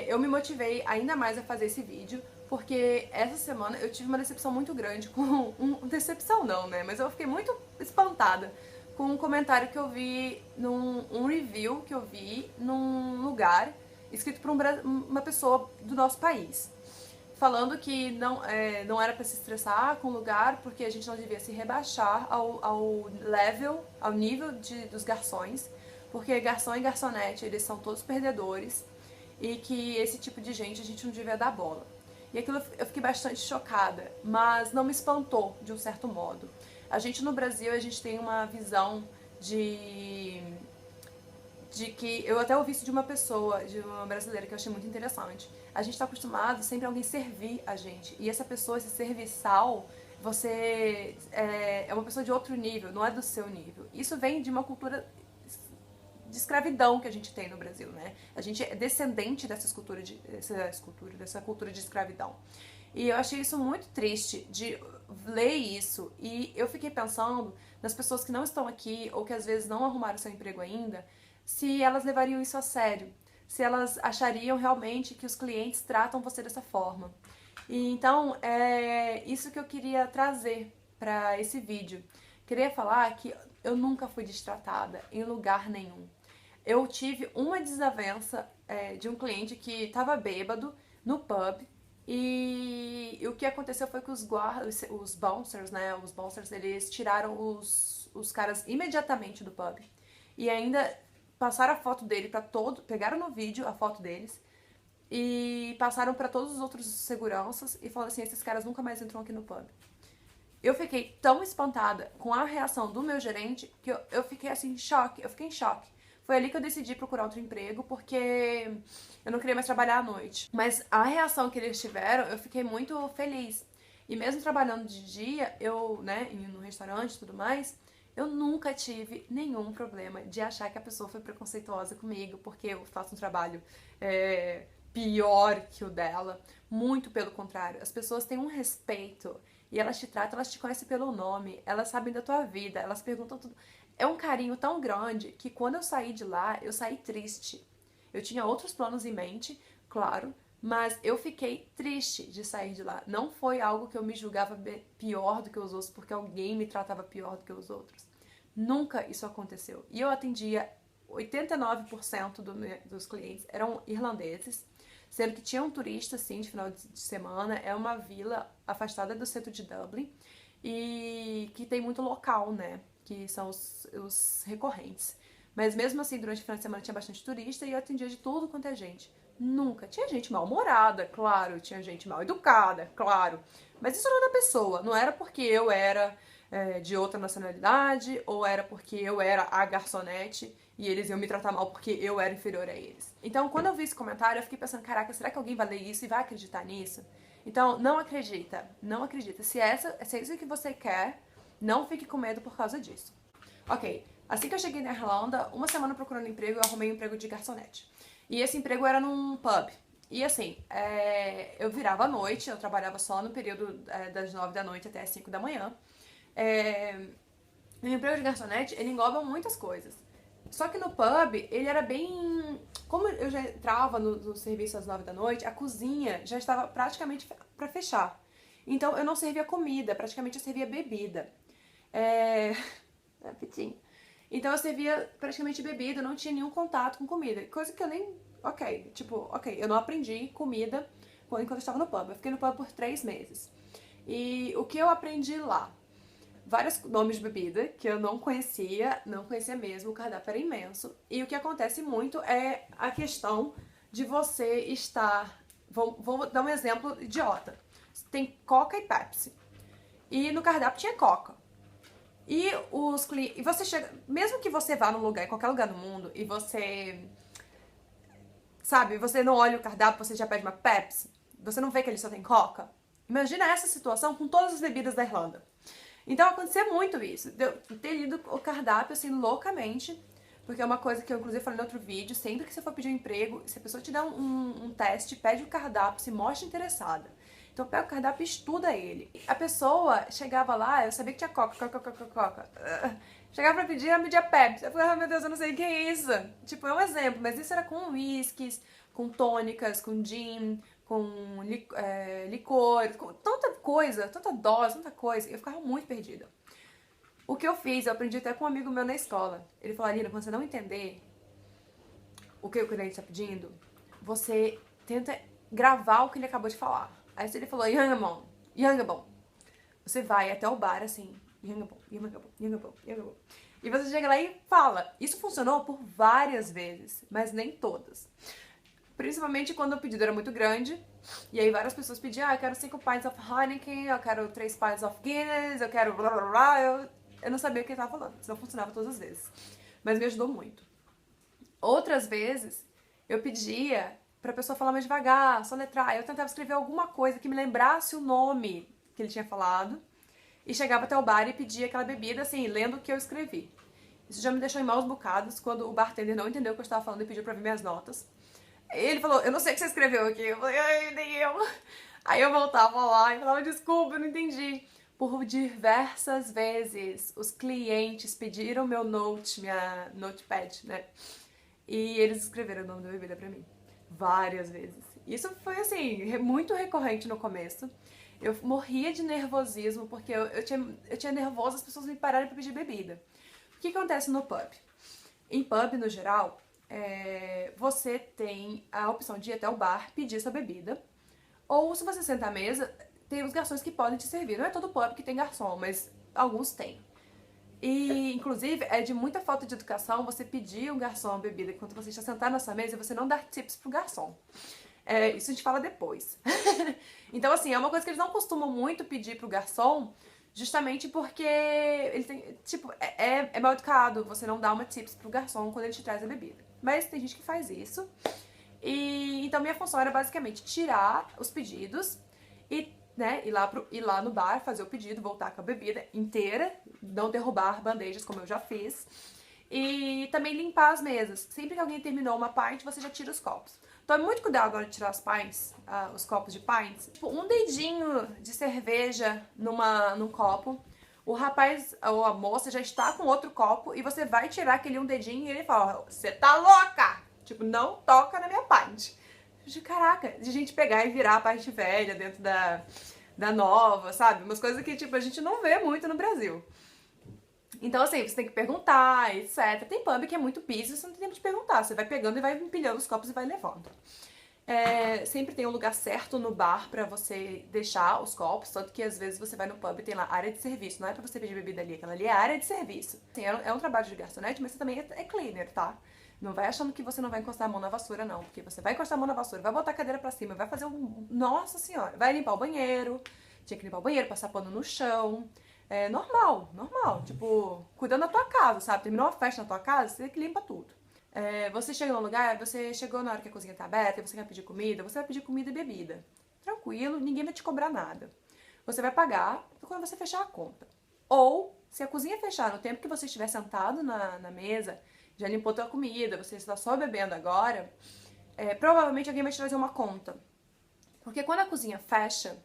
Eu me motivei ainda mais a fazer esse vídeo, porque essa semana eu tive uma decepção muito grande com... Decepção não, né? Mas eu fiquei muito espantada com um comentário que eu vi um review que eu vi num lugar escrito por uma pessoa do nosso país, falando que não era pra se estressar com o lugar, porque a gente não devia se rebaixar ao nível dos garçons, porque garçom e garçonete, eles são todos perdedores, e que esse tipo de gente a gente não devia dar bola. E aquilo eu fiquei bastante chocada, mas não me espantou de um certo modo. A gente no Brasil, a gente tem uma visão de que eu até ouvi isso de uma pessoa, de uma brasileira, que eu achei muito interessante. A gente tá acostumado sempre alguém servir a gente, e essa pessoa, esse serviçal, você é uma pessoa de outro nível, não é do seu nível. Isso vem de uma cultura de escravidão que a gente tem no Brasil, né? A gente é descendente dessa cultura de escravidão. E eu achei isso muito triste de ler isso, e eu fiquei pensando nas pessoas que não estão aqui ou que às vezes não arrumaram seu emprego ainda, se elas levariam isso a sério, se elas achariam realmente que os clientes tratam você dessa forma. E então é isso que eu queria trazer para esse vídeo. Queria falar que eu nunca fui destratada em lugar nenhum. Eu tive uma desavença de um cliente que estava bêbado no pub, e o que aconteceu foi que os bouncers, né, os bouncers, eles tiraram os caras imediatamente do pub, e ainda passaram a foto dele para pegaram no vídeo a foto deles e passaram para todos os outros seguranças e falaram assim: esses caras nunca mais entram aqui no pub. Eu fiquei tão espantada com a reação do meu gerente que eu fiquei assim em choque, eu fiquei em choque. Foi ali que eu decidi procurar outro emprego, porque eu não queria mais trabalhar à noite. Mas a reação que eles tiveram, eu fiquei muito feliz. E mesmo trabalhando de dia, eu, né, no restaurante e tudo mais, eu nunca tive nenhum problema de achar que a pessoa foi preconceituosa comigo, porque eu faço um trabalho pior que o dela. Muito pelo contrário. As pessoas têm um respeito e elas te tratam, elas te conhecem pelo nome, elas sabem da tua vida, elas perguntam tudo. É um carinho tão grande que quando eu saí de lá, eu saí triste. Eu tinha outros planos em mente, claro, mas eu fiquei triste de sair de lá. Não foi algo que eu me julgava pior do que os outros porque alguém me tratava pior do que os outros. Nunca isso aconteceu. E eu atendia 89% dos clientes eram irlandeses, sendo que tinha um turista, sim, de final de semana. É uma vila afastada do centro de Dublin e que tem muito local, né, que são os recorrentes. Mas mesmo assim, durante o final de semana tinha bastante turista e eu atendia de tudo quanto é gente. Nunca. Tinha gente mal-humorada, claro, tinha gente mal-educada, claro. Mas isso era da pessoa, não era porque eu era de outra nacionalidade, ou era porque eu era a garçonete e eles iam me tratar mal porque eu era inferior a eles. Então, quando eu vi esse comentário, eu fiquei pensando: caraca, será que alguém vai ler isso e vai acreditar nisso? Então, não acredita, não acredita. Se é isso que você quer, não fique com medo por causa disso. Ok, assim que eu cheguei na Irlanda, uma semana procurando emprego, eu arrumei um emprego de garçonete. E esse emprego era num pub. E assim, eu virava à noite, eu trabalhava só no período das 9 da noite até as 5 da manhã. O emprego de garçonete, ele engloba muitas coisas. Só que no pub, ele era bem... Como eu já entrava no serviço às 9 da noite, a cozinha já estava praticamente para fechar. Então eu não servia comida, praticamente eu servia bebida. Rapidinho. Então eu servia praticamente bebida, eu não tinha nenhum contato com comida. Coisa que eu nem... Ok, eu não aprendi comida enquanto eu estava no pub. Eu fiquei no pub por 3 meses. E o que eu aprendi lá? Vários nomes de bebida que eu não conhecia mesmo, o cardápio era imenso. E o que acontece muito é a questão de você estar... Vou dar um exemplo idiota. Tem Coca e Pepsi. E no cardápio tinha Coca. E os clientes... E você chega... Mesmo que você vá num lugar, em qualquer lugar do mundo, e você... Sabe, você não olha o cardápio, você já pede uma Pepsi, você não vê que ele só tem Coca. Imagina essa situação com todas as bebidas da Irlanda. Então acontecia muito isso, de eu ter lido o cardápio assim loucamente, porque é uma coisa que eu inclusive falei no outro vídeo: sempre que você for pedir um emprego, se a pessoa te der um teste, pede o cardápio, se mostra interessada. Então pega o cardápio e estuda ele. A pessoa chegava lá, eu sabia que tinha Coca. Chegava pra pedir, ela pedia Pepsi. Eu falei: ah, meu Deus, eu não sei o que é isso. Tipo, é um exemplo, mas isso era com whiskies, com tônicas, com gin, com licor, com tanta coisa, tanta dose, tanta coisa. Eu ficava muito perdida. O que eu fiz, eu aprendi até com um amigo meu na escola. Ele falou, Alina, quando você não entender o que o cliente está pedindo, você tenta gravar o que ele acabou de falar. Aí se ele falou, Yangabon, você vai até o bar assim, Yangabon. E você chega lá e fala. Isso funcionou por várias vezes, mas nem todas. Principalmente quando o pedido era muito grande. E aí várias pessoas pediam, eu quero 5 pints of Heineken, eu quero 3 pints of Guinness, eu quero blá blá blá. Eu não sabia o que ele estava falando. Isso não funcionava todas as vezes. Mas me ajudou muito. Outras vezes, eu pedia pra pessoa falar mais devagar, soletrar. Eu tentava escrever alguma coisa que me lembrasse o nome que ele tinha falado. E chegava até o bar e pedia aquela bebida, assim, lendo o que eu escrevi. Isso já me deixou em maus bocados quando o bartender não entendeu o que eu estava falando e pediu pra ver minhas notas. Ele falou, eu não sei o que você escreveu aqui. Eu falei, ai, nem eu. Aí eu voltava lá e falava, desculpa, eu não entendi. Por diversas vezes, os clientes pediram meu minha notepad, né? E eles escreveram o nome da bebida pra mim. Várias vezes. Isso foi, assim, muito recorrente no começo. Eu morria de nervosismo, porque eu tinha nervoso as pessoas me pararem pra pedir bebida. O que acontece no pub? Em pub, no geral, você tem a opção de ir até o bar, pedir sua bebida. Ou, se você sentar à mesa, tem os garçons que podem te servir. Não é todo pub que tem garçom, mas alguns têm. E, inclusive, é de muita falta de educação você pedir um garçom bebida enquanto você está sentado na sua mesa e você não dar tips pro garçom. Isso a gente fala depois. Então, assim, é uma coisa que eles não costumam muito pedir pro garçom, justamente porque ele tem, tipo, é mal educado você não dar uma tips pro garçom quando ele te traz a bebida. Mas tem gente que faz isso. E então minha função era basicamente tirar os pedidos e, né, ir lá no bar, fazer o pedido, voltar com a bebida inteira, não derrubar bandejas como eu já fiz. E também limpar as mesas. Sempre que alguém terminou uma pint, você já tira os copos. Tome muito cuidado agora de tirar as pints, os copos de pints. Tipo, um dedinho de cerveja num copo. O rapaz ou a moça já está com outro copo e você vai tirar aquele um dedinho e ele fala, você tá louca? Tipo, não toca na minha pint. Caraca, de gente pegar e virar a parte velha dentro da nova, sabe? Umas coisas que, tipo, a gente não vê muito no Brasil. Então, assim, você tem que perguntar, etc. Tem pub que é muito busy, você não tem tempo de perguntar. Você vai pegando e vai empilhando os copos e vai levando. Sempre tem um lugar certo no bar pra você deixar os copos, tanto que às vezes você vai no pub e tem lá área de serviço. Não é pra você pedir bebida ali, aquela ali é área de serviço. Assim, é um trabalho de garçonete, mas você também é cleaner, tá? Não vai achando que você não vai encostar a mão na vassoura, não. Porque você vai encostar a mão na vassoura, vai botar a cadeira pra cima, vai fazer um... Nossa senhora! Vai limpar o banheiro, tinha que limpar o banheiro, passar pano no chão... normal. Tipo, cuidando da tua casa, sabe? Terminou uma festa na tua casa, você que limpa tudo. Você chega num lugar, você chegou na hora que a cozinha tá aberta e você quer pedir comida, você vai pedir comida e bebida. Tranquilo, ninguém vai te cobrar nada. Você vai pagar quando você fechar a conta. Ou, se a cozinha fechar no tempo que você estiver sentado na mesa, já limpou tua comida, você está só bebendo agora, provavelmente alguém vai te trazer uma conta. Porque quando a cozinha fecha,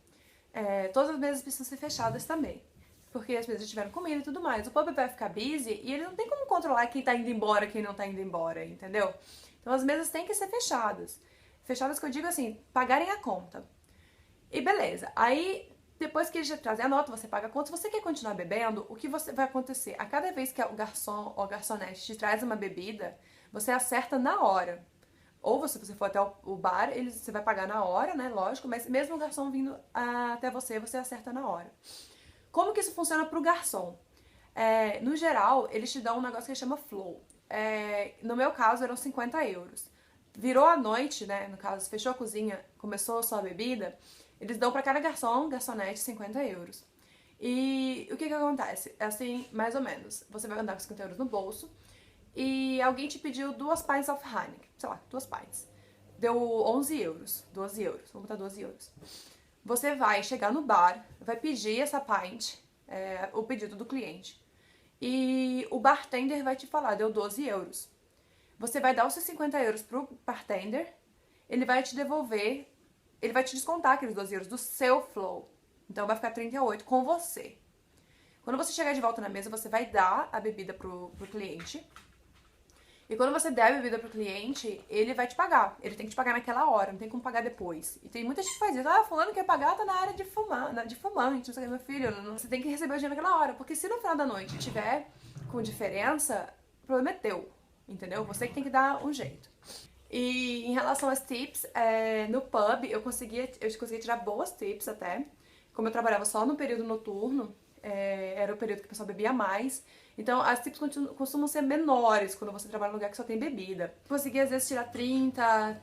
todas as mesas precisam ser fechadas também. Porque as mesas tiveram comida e tudo mais. O pub vai ficar busy e ele não tem como controlar quem tá indo embora e quem não tá indo embora, entendeu? Então as mesas têm que ser fechadas. Fechadas que eu digo assim, pagarem a conta. E beleza. Aí, depois que eles já trazem a nota, você paga a conta. Se você quer continuar bebendo, o que vai acontecer? A cada vez que o garçom ou a garçonete te traz uma bebida, você acerta na hora. Ou se você for até o bar, você vai pagar na hora, né? Lógico, mas mesmo o garçom vindo até você acerta na hora. Como que isso funciona pro garçom? No geral, eles te dão um negócio que chama flow. No meu caso, eram 50 euros. Virou a noite, né? No caso, fechou a cozinha, começou só a bebida, eles dão pra cada garçom, garçonete, 50 euros. E o que acontece? É assim, mais ou menos. Você vai andar com 50 euros no bolso e alguém te pediu 2 pints of Heineken. Sei lá, 2 pints. Deu 11 euros. 12 euros. Vamos botar 12 euros. Você vai chegar no bar, vai pedir essa pint, o pedido do cliente. E o bartender vai te falar, deu 12 euros. Você vai dar os seus 50 euros pro bartender, ele vai te devolver, ele vai te descontar aqueles 12 euros do seu flow. Então vai ficar 38 com você. Quando você chegar de volta na mesa, você vai dar a bebida pro cliente. E quando você der a bebida pro cliente, ele vai te pagar. Ele tem que te pagar naquela hora, não tem como pagar depois. E tem muita gente que faz isso. Ah, fulano quer pagar, tá na área de fumar, de fumante, não sei o que, meu filho. Você tem que receber o dinheiro naquela hora. Porque se no final da noite tiver com diferença, o problema é teu. Entendeu? Você que tem que dar um jeito. E em relação às tips, no pub eu conseguia tirar boas tips até. Como eu trabalhava só no período noturno, era o período que o pessoal bebia mais. Então as tips costumam ser menores quando você trabalha num lugar que só tem bebida. Conseguia às vezes tirar 30,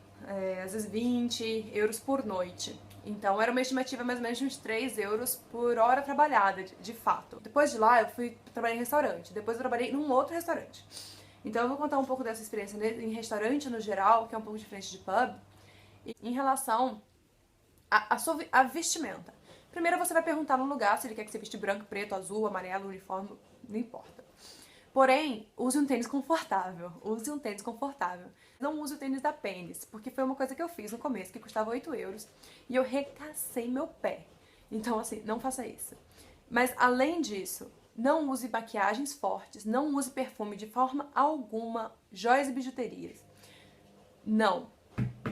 às vezes 20 euros por noite. Então era uma estimativa mais ou menos de uns 3 euros por hora trabalhada, de fato. Depois de lá eu fui trabalhar em restaurante. Depois eu trabalhei num outro restaurante. Então eu vou contar um pouco dessa experiência em restaurante no geral, que é um pouco diferente de pub, em relação à vestimenta. Primeiro você vai perguntar no lugar se ele quer que você veste branco, preto, azul, amarelo, uniforme, não importa. Porém, use um tênis confortável. Use um tênis confortável. Não use o tênis da Pennis, porque foi uma coisa que eu fiz no começo, que custava 8 euros, e eu recacei meu pé. Então, assim, não faça isso. Mas, além disso, não use maquiagens fortes, não use perfume de forma alguma, joias e bijuterias. Não.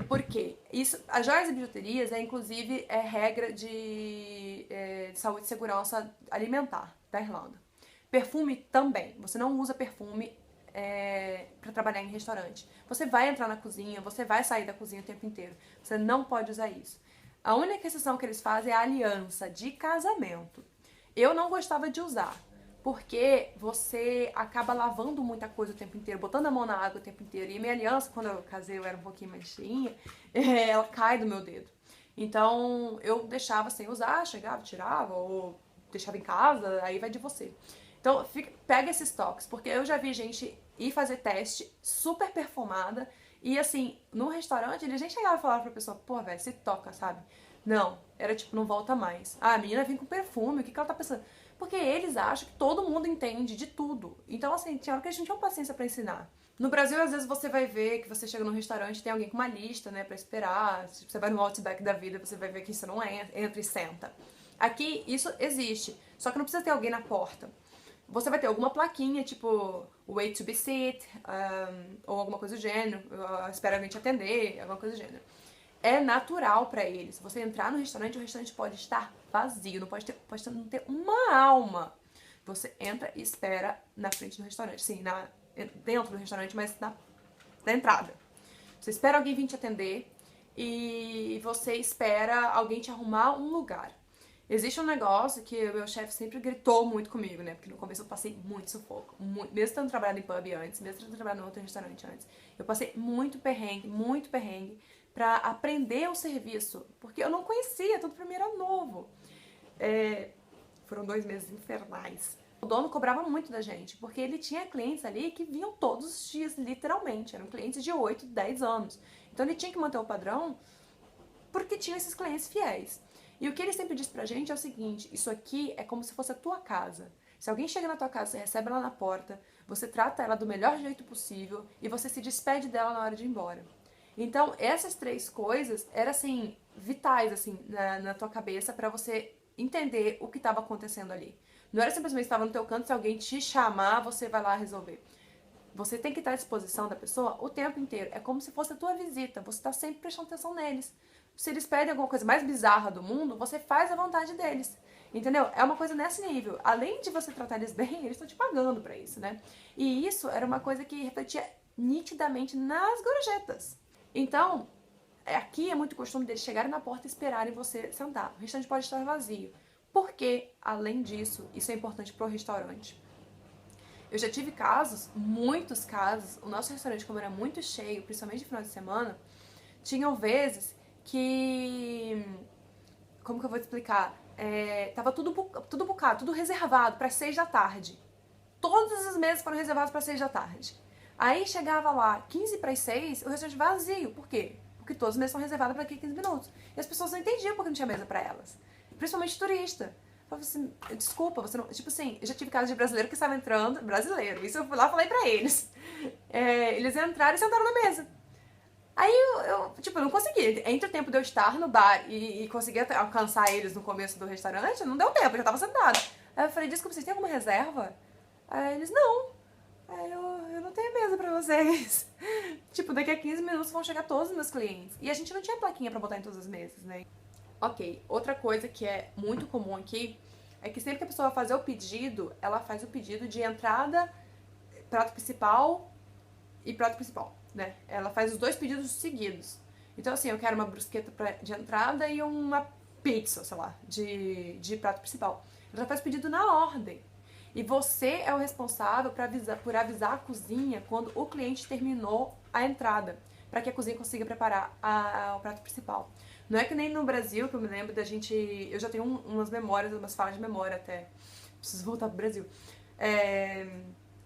Por quê? As joias e bijuterias é regra de saúde e segurança alimentar da Irlanda. Perfume também. Você não usa perfume para trabalhar em restaurante. Você vai entrar na cozinha, você vai sair da cozinha o tempo inteiro. Você não pode usar isso. A única exceção que eles fazem é a aliança de casamento. Eu não gostava de usar, porque você acaba lavando muita coisa o tempo inteiro, botando a mão na água o tempo inteiro. E minha aliança, quando eu casei, eu era um pouquinho mais cheinha, ela cai do meu dedo. Então eu deixava sem usar, chegava, tirava, ou deixava em casa, aí vai de você. Então pega esses toques, porque eu já vi gente ir fazer teste super perfumada e assim, no restaurante eles nem chegavam a falar pra pessoa, pô, velho, se toca, sabe? Não, era tipo, não volta mais. Ah, a menina vem com perfume, o que ela tá pensando? Porque eles acham que todo mundo entende de tudo. Então, assim, tinha hora que a gente não tinha paciência pra ensinar. No Brasil, às vezes você vai ver que você chega num restaurante e tem alguém com uma lista, né, pra esperar. Se você vai no Outback da vida, você vai ver que isso não entra e senta. Aqui, isso existe. Só que não precisa ter alguém na porta. Você vai ter alguma plaquinha, tipo, wait to be seated, ou alguma coisa do gênero, espera alguém te atender, alguma coisa do gênero. É natural pra eles. Você entrar no restaurante, o restaurante pode estar vazio, não ter uma alma. Você entra e espera na frente do restaurante. Sim, dentro do restaurante, mas na entrada. Você espera alguém vir te atender e você espera alguém te arrumar um lugar. Existe um negócio que o meu chefe sempre gritou muito comigo, né? Porque no começo eu passei muito sufoco. Mesmo tendo trabalhado em pub antes, mesmo tendo trabalhado em outro restaurante antes. Eu passei muito perrengue pra aprender o serviço. Porque eu não conhecia, tudo pra mim era novo. Foram 2 meses infernais. O dono cobrava muito da gente, porque ele tinha clientes ali que vinham todos os dias, literalmente. Eram clientes de 8, 10 anos. Então ele tinha que manter o padrão porque tinha esses clientes fiéis. E o que ele sempre diz pra gente é o seguinte, isso aqui é como se fosse a tua casa. Se alguém chega na tua casa, você recebe ela na porta, você trata ela do melhor jeito possível e você se despede dela na hora de ir embora. Então, essas 3 coisas eram, assim, vitais, assim, na tua cabeça pra você entender o que estava acontecendo ali. Não era simplesmente estar no teu canto, se alguém te chamar, você vai lá resolver. Você tem que estar à disposição da pessoa o tempo inteiro. É como se fosse a tua visita, você está sempre prestando atenção neles. Se eles pedem alguma coisa mais bizarra do mundo, você faz a vontade deles. Entendeu? É uma coisa nesse nível. Além de você tratar eles bem, eles estão te pagando pra isso, né? E isso era uma coisa que refletia nitidamente nas gorjetas. Então, aqui é muito costume deles chegarem na porta e esperarem você sentar. O restaurante pode estar vazio. Porque, além disso, isso é importante pro restaurante. Eu já tive casos, muitos casos, o nosso restaurante, como era muito cheio, principalmente no final de semana, tinham vezes que... Como que eu vou te explicar? Tava tudo bucado, tudo reservado para 6 da tarde. Todas as mesas foram reservadas para 6 da tarde. Aí chegava lá, 15 para as 6, o restaurante vazio. Por quê? Porque todas as mesas são reservadas para aqui 15 minutos. E as pessoas não entendiam porque não tinha mesa para elas. Principalmente turista. Falava assim, desculpa, você não... Tipo assim, eu já tive casos de brasileiro que estava entrando... Brasileiro, isso eu fui lá e falei pra eles. Eles entraram e sentaram na mesa. Aí eu não consegui. Entre o tempo de eu estar no bar e conseguir alcançar eles no começo do restaurante, não deu tempo, eu já tava sentada. Aí eu falei, desculpa, vocês têm alguma reserva? Aí eles, não. Aí eu não tenho mesa pra vocês. Tipo, daqui a 15 minutos vão chegar todos os meus clientes. E a gente não tinha plaquinha pra botar em todas as mesas, né? Ok, outra coisa que é muito comum aqui é que sempre que a pessoa vai fazer o pedido, ela faz o pedido de entrada, prato principal e prato principal, né? Ela faz os dois pedidos seguidos. Então, assim, eu quero uma brusqueta de entrada e uma pizza, sei lá, de prato principal. Ela já faz o pedido na ordem. E você é o responsável por avisar a cozinha quando o cliente terminou a entrada, para que a cozinha consiga preparar o prato principal. Não é que nem no Brasil, que eu me lembro da gente... Eu já tenho umas memórias, umas falas de memória até. Preciso voltar pro Brasil.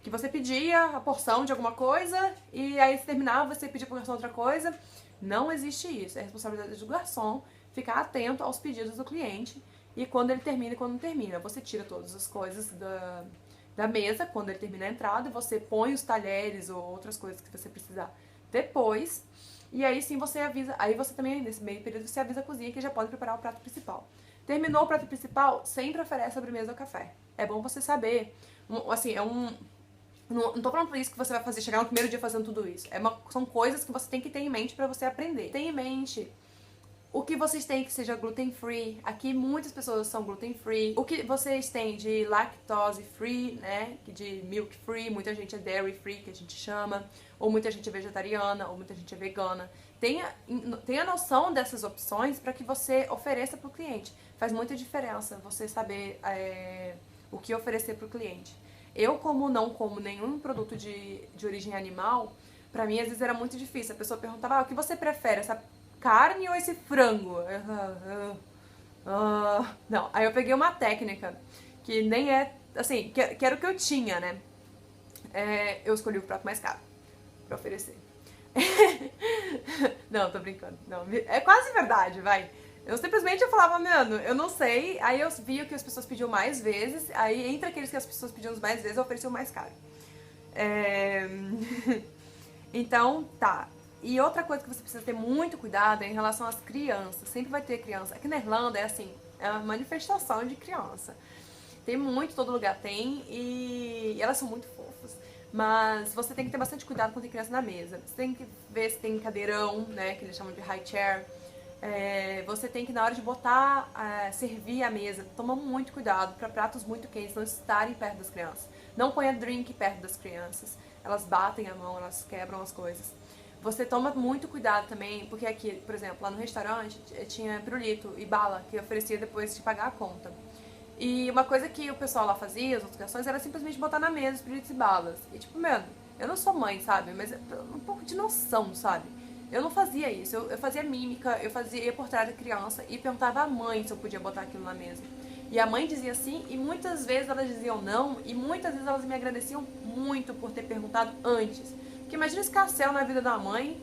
Que você pedia a porção de alguma coisa e aí se terminava, você pedia a porção de outra coisa. Não existe isso. É responsabilidade do garçom ficar atento aos pedidos do cliente e quando ele termina e quando não termina. Você tira todas as coisas da mesa quando ele termina a entrada, você põe os talheres ou outras coisas que você precisar depois. E aí sim você avisa, aí você também, nesse meio período, você avisa a cozinha que já pode preparar o prato principal. Terminou o prato principal, sempre oferece sobremesa ou café. É bom você saber, assim, não tô falando por isso que você vai fazer, chegar no primeiro dia fazendo tudo isso. São coisas que você tem que ter em mente pra você aprender. Tem em mente o que vocês têm que seja gluten free. Aqui muitas pessoas são gluten free. O que vocês têm de lactose free, né? De milk free, muita gente é dairy free, que a gente chama. Ou muita gente é vegetariana, ou muita gente é vegana. Tenha noção dessas opções para que você ofereça para o cliente. Faz muita diferença você saber o que oferecer para o cliente. Eu, como não como nenhum produto de origem animal, pra mim às vezes era muito difícil. A pessoa perguntava, o que você prefere, essa carne ou esse frango? Não, aí eu peguei uma técnica que nem é, assim, que era o que eu tinha, né? Eu escolhi o prato mais caro pra oferecer. Não, tô brincando. Não, é quase verdade, vai. Eu falava, mano, eu não sei. Aí eu via que as pessoas pediam mais vezes. Aí, entre aqueles que as pessoas pediam mais vezes, eu oferecia o mais caro. Então, tá. E outra coisa que você precisa ter muito cuidado é em relação às crianças. Sempre vai ter criança. Aqui na Irlanda é assim, é uma manifestação de criança. Tem muito, todo lugar tem. E elas são muito fofas. Mas você tem que ter bastante cuidado quando tem criança na mesa. Você tem que ver se tem cadeirão, né, que eles chamam de high chair. Você tem que, na hora de botar, servir a mesa, tomar muito cuidado para pratos muito quentes não estarem perto das crianças. Não ponha drink perto das crianças. Elas batem a mão, elas quebram as coisas. Você toma muito cuidado também, porque aqui, por exemplo, lá no restaurante tinha pirulito e bala que eu oferecia depois de pagar a conta. E uma coisa que o pessoal lá fazia, as outras garçons, era simplesmente botar na mesa os pirulitos e balas. E tipo, mano, eu não sou mãe, sabe? Mas um pouco de noção, sabe? Eu não fazia isso, eu fazia mímica, ia por trás da criança e perguntava à mãe se eu podia botar aquilo na mesa. E a mãe dizia sim, e muitas vezes elas diziam não, e muitas vezes elas me agradeciam muito por ter perguntado antes. Porque imagina esse castelo na vida da mãe,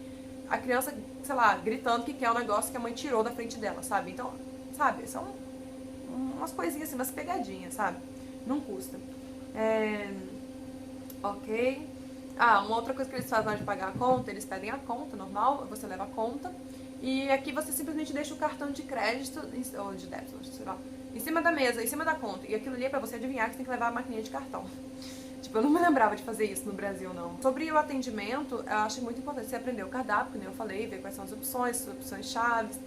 a criança, sei lá, gritando que quer um negócio que a mãe tirou da frente dela, sabe? Então, sabe, são umas coisinhas assim, umas pegadinhas, sabe? Não custa. Ok. Uma outra coisa que eles fazem na hora de pagar a conta, eles pedem a conta normal, você leva a conta. E aqui você simplesmente deixa o cartão de crédito, ou de débito, sei lá, em cima da mesa, em cima da conta. E aquilo ali é pra você adivinhar que você tem que levar a maquininha de cartão. Tipo, eu não me lembrava de fazer isso no Brasil, não. Sobre o atendimento, eu acho muito importante você aprender o cardápio, como eu falei, ver quais são as opções chaves,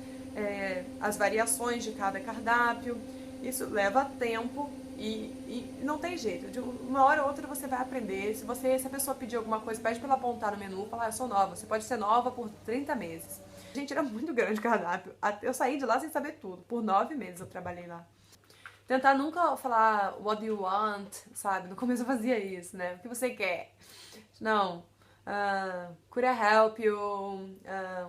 as variações de cada cardápio. Isso leva tempo e não tem jeito. De uma hora ou outra você vai aprender. Se a pessoa pedir alguma coisa, pede pra ela apontar no menu e falar, eu sou nova. Você pode ser nova por 30 meses. Gente, era muito grande o cardápio. Eu saí de lá sem saber tudo. Por 9 meses eu trabalhei lá. Tentar nunca falar what do you want, sabe? No começo eu fazia isso, né? O que você quer? Não. Could I help you?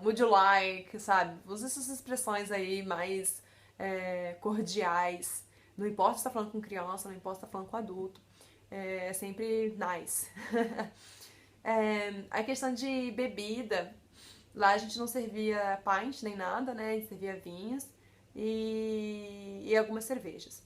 Would you like? Sabe? Usa essas expressões aí mais cordiais. Não importa se tá falando com criança, não importa se tá falando com adulto. É sempre nice. A questão de bebida. Lá a gente não servia pint nem nada, né? A gente servia vinhos e algumas cervejas.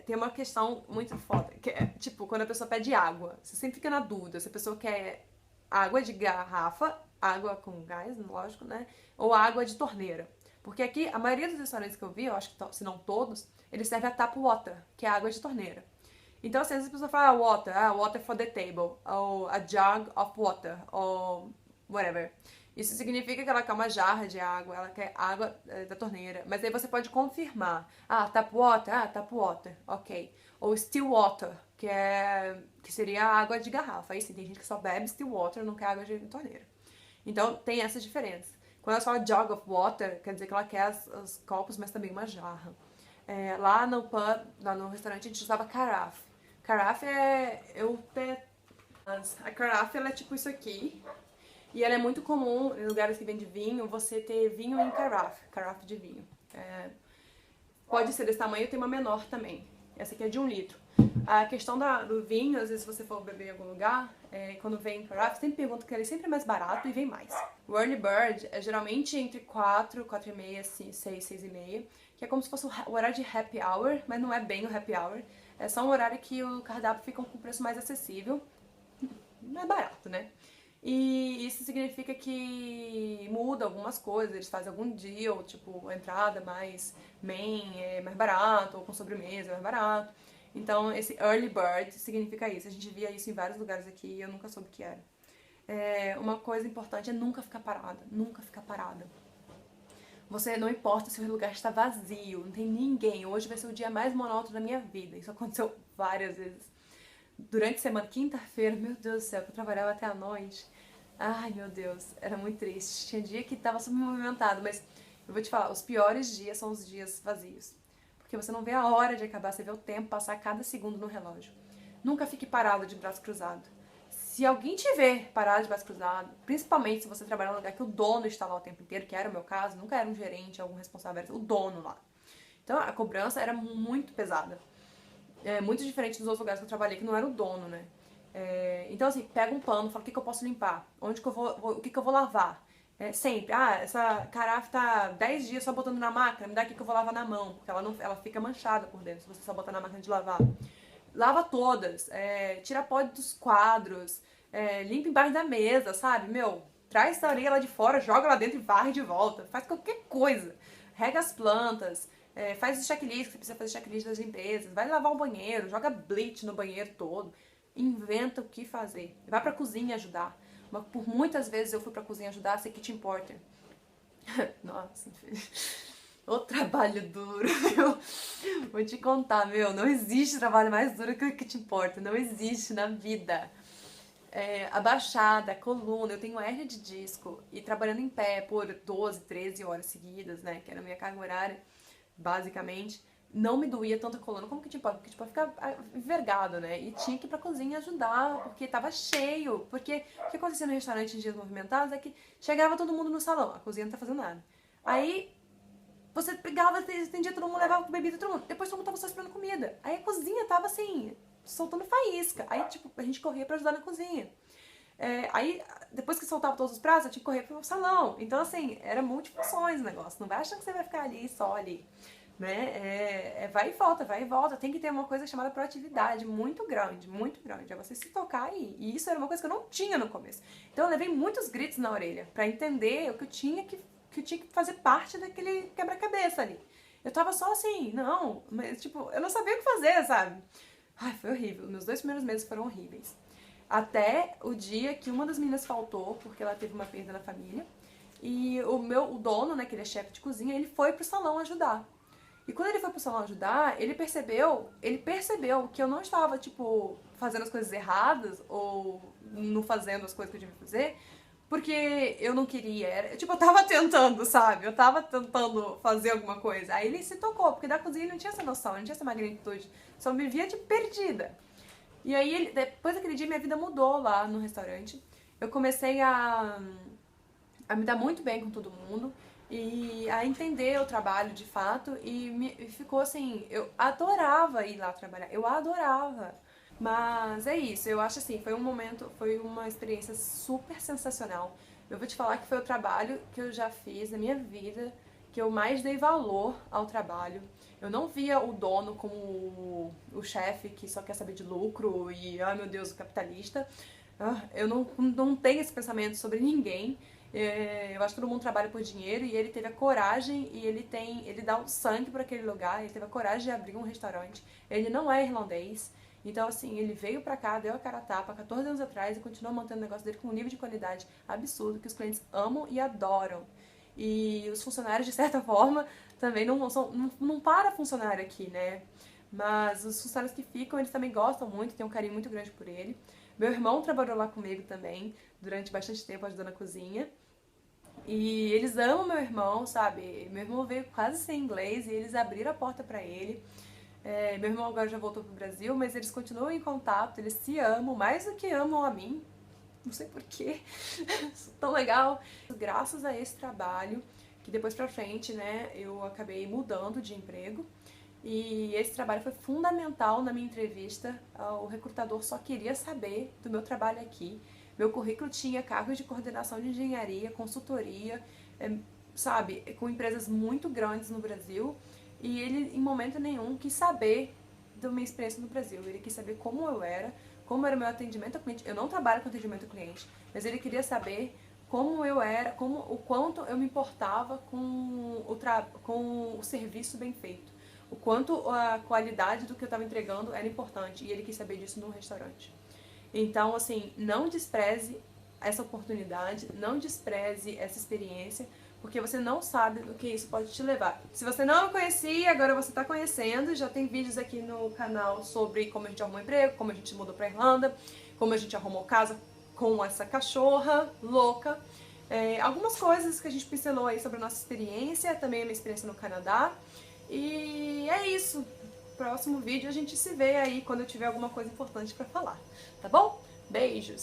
Tem uma questão muito foda, que é, tipo, quando a pessoa pede água, você sempre fica na dúvida se a pessoa quer água de garrafa, água com gás, lógico, né? Ou água de torneira. Porque aqui, a maioria dos restaurantes que eu vi, eu acho que se não todos, eles servem a tap water, que é água de torneira. Então, assim, às vezes a pessoa fala water for the table, ou a jug of water, ou whatever. Isso significa que ela quer uma jarra de água, ela quer água da torneira. Mas aí você pode confirmar. Tap water, ok. Ou still water, que seria água de garrafa. Aí sim, tem gente que só bebe still water, não quer água de torneira. Então, tem essa diferença. Quando ela fala jug of water, quer dizer que ela quer os copos, mas também uma jarra. Lá no pub, lá no restaurante, a gente usava carafe. Carafe a carafe, ela é tipo isso aqui. E ela é muito comum em lugares que vende vinho, você ter vinho em carafe de vinho. Pode ser desse tamanho, tem uma menor também. Essa aqui é de 1 litro. A questão do vinho, às vezes se você for beber em algum lugar, quando vem em carafe, sempre pergunta que ele é sempre mais barato e vem mais. O early bird é geralmente entre 4, 4 e meia, 6, 6 e meia, que é como se fosse o horário de happy hour, mas não é bem o happy hour. É só um horário que o cardápio fica com preço mais acessível. Não é barato, né? E isso significa que muda algumas coisas, eles fazem algum deal, tipo, a entrada mais main é mais barato, ou com sobremesa é mais barato. Então, esse early bird significa isso. A gente via isso em vários lugares aqui e eu nunca soube o que era. Uma coisa importante é nunca ficar parada, nunca ficar parada. Você não importa se o lugar está vazio, não tem ninguém. Hoje vai ser o dia mais monótono da minha vida. Isso aconteceu várias vezes. Durante a semana, quinta-feira, meu Deus do céu, que eu trabalhava até a noite. Ai, meu Deus, era muito triste. Tinha dia que tava super movimentado, mas eu vou te falar, os piores dias são os dias vazios. Porque você não vê a hora de acabar, você vê o tempo passar cada segundo no relógio. Nunca fique parado de braço cruzado. Se alguém te ver parado de braço cruzado, principalmente se você trabalhar num lugar que o dono está lá o tempo inteiro, que era o meu caso, nunca era um gerente, algum responsável, era o dono lá. Então a cobrança era muito pesada. Muito diferente dos outros lugares que eu trabalhei, que não era o dono, né? Então, assim, pega um pano, fala o que eu posso limpar, onde que eu vou o que eu vou lavar. Sempre, essa carafa tá 10 dias só botando na máquina, me dá aqui que eu vou lavar na mão, porque ela fica manchada por dentro se você só botar na máquina de lavar. Lava todas, tira pó dos quadros, limpa embaixo da mesa, sabe? Meu, traz essa areia lá de fora, joga lá dentro e varre de volta, faz qualquer coisa. Rega as plantas, faz o checklist, que você precisa fazer checklist das limpezas, vai lavar o banheiro, joga bleach no banheiro todo, inventa o que fazer. Vai pra cozinha ajudar. Mas por muitas vezes eu fui pra cozinha ajudar a ser kitchen porter. Nossa, o trabalho duro, meu. Vou te contar, meu, não existe trabalho mais duro que o kitchen porter, não existe na vida. A baixada, a coluna, eu tenho hérnia de disco e trabalhando em pé por 12, 13 horas seguidas, né, que era a minha carga horária, basicamente, não me doía tanto a coluna como que tipo, porque tipo, fica envergado, né? E tinha que ir pra cozinha ajudar, porque tava cheio. Porque o que acontecia no restaurante em dias movimentados é que chegava todo mundo no salão, a cozinha não tá fazendo nada. Aí você pegava, atendia todo mundo, levava bebida todo mundo. Depois todo mundo tava só esperando comida. Aí a cozinha tava assim, soltando faísca. Aí, tipo, a gente corria pra ajudar na cozinha. Aí, depois que soltava todos os pratos, eu tinha que correr pro salão. Então, assim, era multifunções o negócio. Não vai achar que você vai ficar ali, só ali. Né? Vai e volta, vai e volta. Tem que ter uma coisa chamada proatividade muito grande, muito grande. É você se tocar aí. E isso era uma coisa que eu não tinha no começo. Então, eu levei muitos gritos na orelha pra entender o que eu tinha que fazer parte daquele quebra-cabeça ali. Eu tava só assim, não, mas tipo, eu não sabia o que fazer, sabe? Ai, foi horrível. Meus 2 primeiros meses foram horríveis. Até o dia que uma das meninas faltou, porque ela teve uma perda na família. E o dono, né, que ele é chefe de cozinha, ele foi pro salão ajudar. E quando ele foi pro salão ajudar, ele percebeu que eu não estava, tipo, fazendo as coisas erradas ou não fazendo as coisas que eu devia fazer, porque eu não queria. Tipo, eu tava tentando, sabe? Eu tava tentando fazer alguma coisa. Aí ele se tocou, porque da cozinha ele não tinha essa noção, não tinha essa magnitude. Só me via de perdida. E aí, depois daquele dia, minha vida mudou lá no restaurante. Eu comecei a me dar muito bem com todo mundo e a entender o trabalho de fato e ficou assim, eu adorava ir lá trabalhar, eu adorava. Mas é isso, eu acho assim, foi uma experiência super sensacional. Eu vou te falar que foi o trabalho que eu já fiz na minha vida, que eu mais dei valor ao trabalho. Eu não via o dono como o chefe que só quer saber de lucro e, ai meu Deus, o capitalista. Eu não tenho esse pensamento sobre ninguém. Eu acho que todo mundo trabalha por dinheiro e ele teve a coragem e ele dá o sangue para aquele lugar, ele teve a coragem de abrir um restaurante. Ele não é irlandês, Então, assim, ele veio pra cá, deu a cara a tapa 14 anos atrás e continua mantendo o negócio dele com um nível de qualidade absurdo que os clientes amam e adoram. E os funcionários, de certa forma, também não para funcionário aqui, né? Mas os funcionários que ficam, eles também gostam muito, têm um carinho muito grande por ele. Meu irmão trabalhou lá comigo também, durante bastante tempo ajudando na cozinha. E eles amam meu irmão, sabe? Meu irmão veio quase sem inglês e eles abriram a porta pra ele. Meu irmão agora já voltou pro Brasil, mas eles continuam em contato, eles se amam, mais do que amam a mim. Não sei porquê. Tão legal. Graças a esse trabalho, que depois pra frente, né, eu acabei mudando de emprego. E esse trabalho foi fundamental na minha entrevista. O recrutador só queria saber do meu trabalho aqui. Meu currículo tinha cargos de coordenação de engenharia, consultoria, sabe, com empresas muito grandes no Brasil. E ele, em momento nenhum, quis saber da minha experiência no Brasil. Ele quis saber como era o meu atendimento ao cliente. Eu não trabalho com atendimento ao cliente, mas ele queria saber como eu era, o quanto eu me importava com o serviço bem feito. O quanto a qualidade do que eu estava entregando era importante. E ele quis saber disso num restaurante. Então, assim, não despreze essa oportunidade, não despreze essa experiência, porque você não sabe do que isso pode te levar. Se você não conhecia, agora você está conhecendo, já tem vídeos aqui no canal sobre como a gente arrumou emprego, como a gente mudou pra Irlanda, como a gente arrumou casa com essa cachorra louca. Algumas coisas que a gente pincelou aí sobre a nossa experiência, também a minha experiência no Canadá. E é isso. Próximo vídeo a gente se vê aí quando eu tiver alguma coisa importante pra falar, tá bom? Beijos!